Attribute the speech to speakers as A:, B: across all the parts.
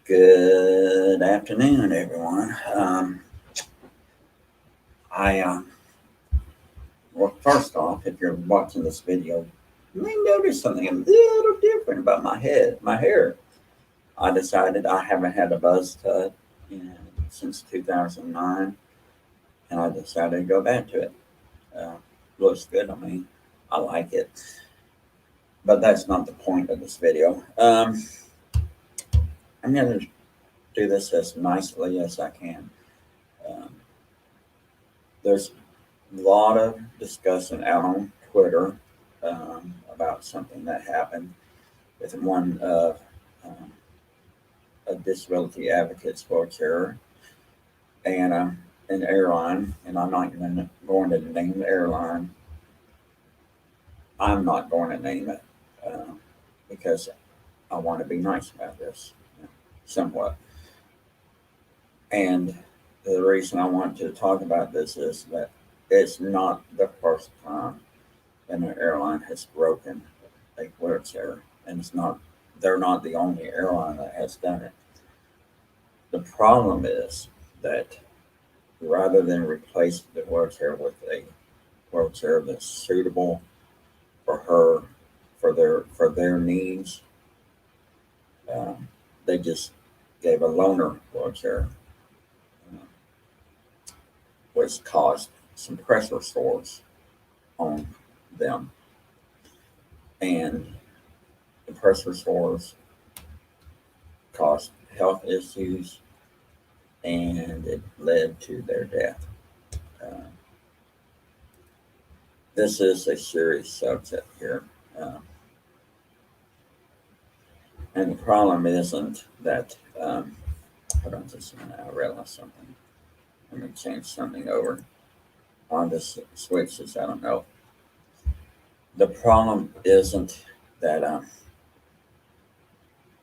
A: Good afternoon, everyone. I well, first off, if you're watching this video, you may notice something a little different about my hair. I decided I haven't had a buzz cut since 2009, and I decided to go back to it. Uh, Looks good on me. I like it, but that's not the point of this video. I'm going to do this as nicely as I can. Um, there's a lot of discussion out on Twitter about something that happened with one of a disability advocates wheelchair and an airline, and I'm not even going to name the airline. I'm not going to name it because I want to be nice about this, somewhat. And the reason I want to talk about this is that it's not the first time an airline has broken a wheelchair, and they're not the only airline that has done it. The problem is that rather than replace the wheelchair with a wheelchair that's suitable for her, for their needs, um, they just gave a loaner wheelchair, uh, which caused some pressure sores on them, and the pressure sores caused health issues, and it led to their death. Uh, this is a serious subject here. Uh, and the problem isn't that, hold on just a minute, I realized something. Let me change something over on this switches. I don't know. The problem isn't that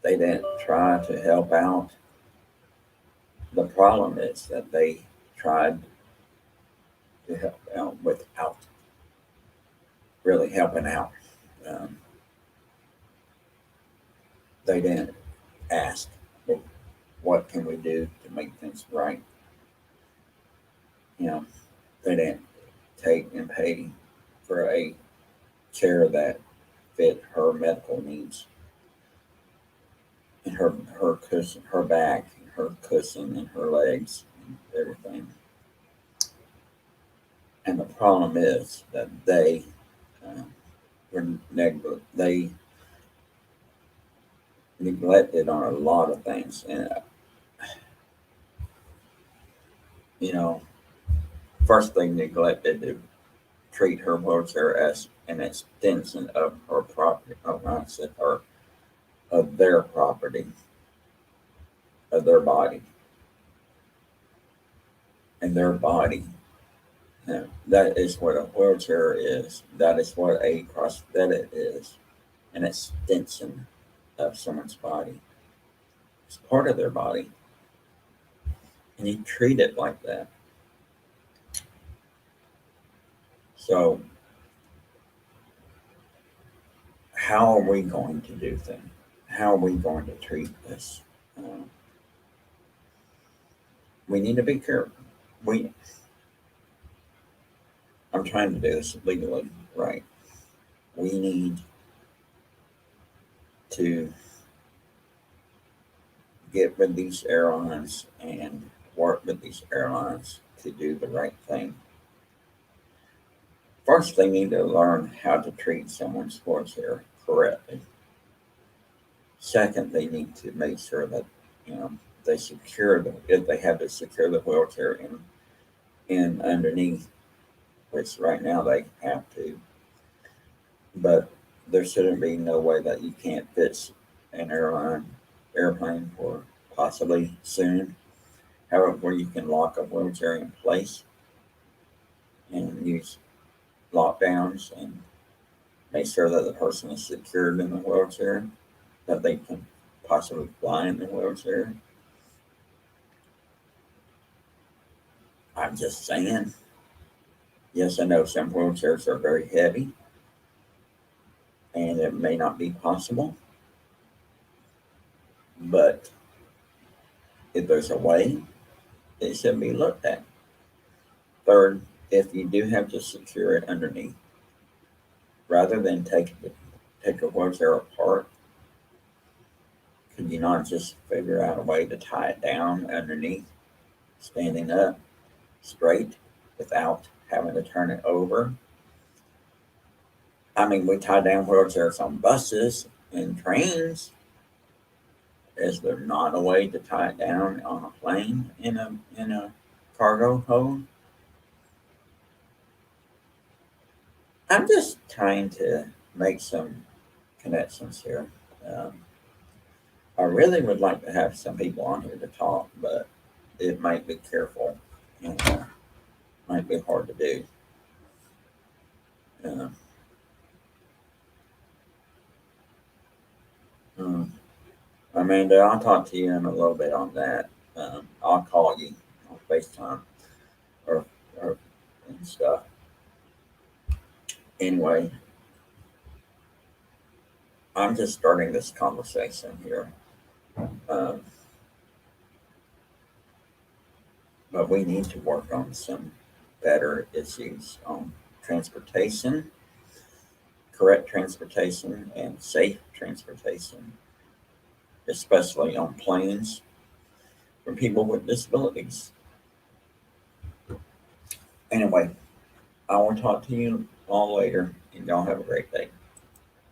A: they didn't try to help out. The problem is that they tried to help out without really helping out. Um, they didn't ask, well, what can we do to make things right? You know, they didn't take and pay for a chair that fit her medical needs and her cushion, her back, her cushion, and her legs, and everything. And the problem is that uh, they neglected on a lot of things, and you know, first they neglected to treat her wheelchair as an extension of her property. Oh, not said her, of their property, of their body, and their body. That is what a wheelchair is. That is what a prosthetic is, an extension of someone's body. It's part of their body, and you treat it like that. So, how are we going to do things? How are we going to treat this? Uh, we need to be careful. We, I'm trying to do this legally, right? We need to get with these airlines and work with these airlines to do the right thing. First, they need to learn how to treat someone's wheelchair correctly. Second, they need to make sure that you know they if they have to secure the wheelchair in underneath, which right now they have to, but there shouldn't be no way that you can't fix an airplane for possibly soon. However, you can lock a wheelchair in place and use lockdowns and make sure that the person is secured in the wheelchair, that they can possibly fly in the wheelchair. I'm just saying. Yes, I know some wheelchairs are very heavy and it may not be possible, but If there's a way, it should be looked at. Third, if you do have to secure it underneath, rather than take a wheelchair apart, could you not just figure out a way to tie it down underneath, standing up straight without having to turn it over? I mean, we tie down wheelchairs on buses and trains. Is there not a way to tie it down on a plane in a cargo hold? I'm just trying to make some connections here. Um, I really would like to have some people on here to talk, but it might be careful and might be hard to do. Uh, um, Amanda, I'll talk to you in a little bit on that. I'll call you on FaceTime or, or and stuff. Anyway, I'm just starting this conversation here. Um, but we need to work on some better issues on transportation, correct transportation, and safe transportation, especially on planes for people with disabilities. Anyway, I will talk to you all later, and y'all have a great day.